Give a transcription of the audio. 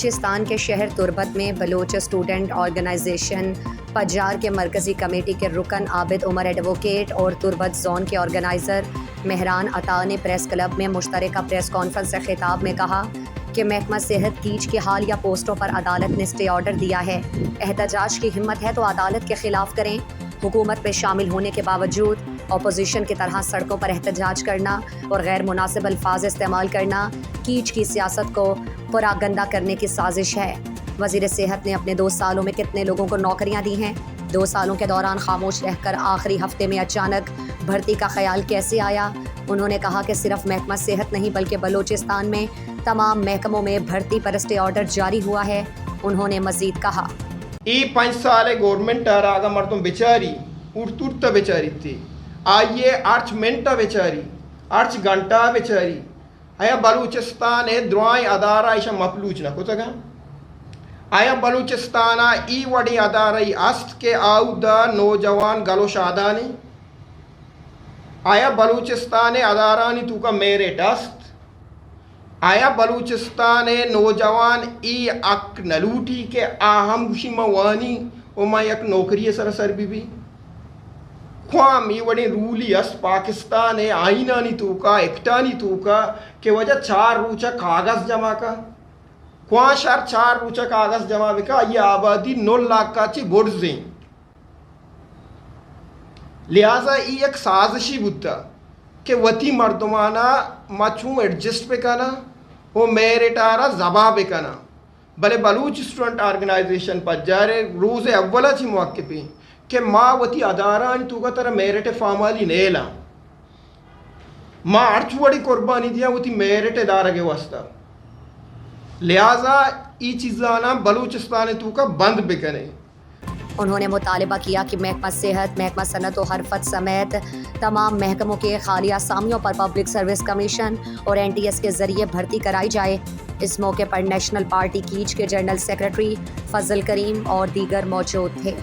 बलूचिस्तान के शहर तुर्बत में बलूच स्टूडेंट ऑर्गेनाइजेशन पजार के मरकज़ी कमेटी के रुकन आबिद उमर एडवोकेट और तुर्बत जोन के ऑर्गेनाइज़र मेहरान अता ने प्रेस क्लब में मुश्तरका प्रेस कॉन्फ्रेंस से खिताब में कहा कि महकमा सेहत कीच की हाल या पोस्टों पर अदालत ने स्टे ऑर्डर दिया है। एहतजाज की हिम्मत है तो अदालत के खिलाफ करें। हुकूमत में शामिल होने के बावजूद अपोजिशन की तरह सड़कों पर एहतजाज करना और गैर मुनासिब अल्फाज इस्तेमाल करना कीच की सियासत को पुरागंदा करने की साजिश है। वज़ीर सेहत ने अपने 2 सालों में कितने लोगों को नौकरियां दी हैं? 2 सालों के दौरान खामोश रहकर आखिरी हफ्ते में अचानक भर्ती का ख्याल कैसे आया? उन्होंने कहा कि सिर्फ महकमा सेहत नहीं बल्कि बलूचिस्तान में तमाम महकमों में भर्ती पर स्टे ऑर्डर जारी हुआ है। उन्होंने मजीद कहा, 5 साल गवर्नमेंट आगा मरतम बेचारी उठता बेचारी थी आइए 8 मिनट बेचारी 8 घंटा बेचारी आया बलूचिस्तान है द्रोई अदारा इशा मफलूच ना कुछ आया बलूचिस्तान ई वड़ी अदारा अस्त के आउदा नौजवान गलो शादानी आया बलूचिस्तान अदारानी तू का मेरे डस्त आया बलूचिस्तान नौजवान ई अक नलूटी के आहम खुशी मवानी ओमा एक नौकरी सरसर भी ख्वाम ये वड़े रूली अस पाकिस्तान है आईना नहीं तूका एकटा नहीं तूका के वजह 4 रूचा कागज जमा का ख्वा शर 4 रूचा कागज जमा बिका ये आबादी 9 लाख का ची बोर्ड लिहाजा ये एक साजिशी बुद्धा के वती मर्दमाना मचू एडजस्ट पे करना वो मेरिटारा जबा पे करना भले बलूच स्टूडेंट ऑर्गेनाइजेशन पर जारे रोज़ अव्वला ची मौके पे के माँ वती अदारान तू का तरह मेरिट फामाली नेला माँ अर्चुवड़ी कुर्बानी दिया वती मेरिट दारा के वास्ता लिहाजा ये चीज़ाना बलूचिस्तान तू का बंद बिकने। उन्होंने मुतालबा किया कि महकमा सेहत, महकमा सनत और हरफत समेत तमाम महकमों के खाली असामियों पर पब्लिक सर्विस कमीशन और NTS के ज़रिए भर्ती कराई जाए। इस मौके पर नेशनल पार्टी कीच के जनरल सेक्रेटरी फजल करीम और दीगर मौजूद थे।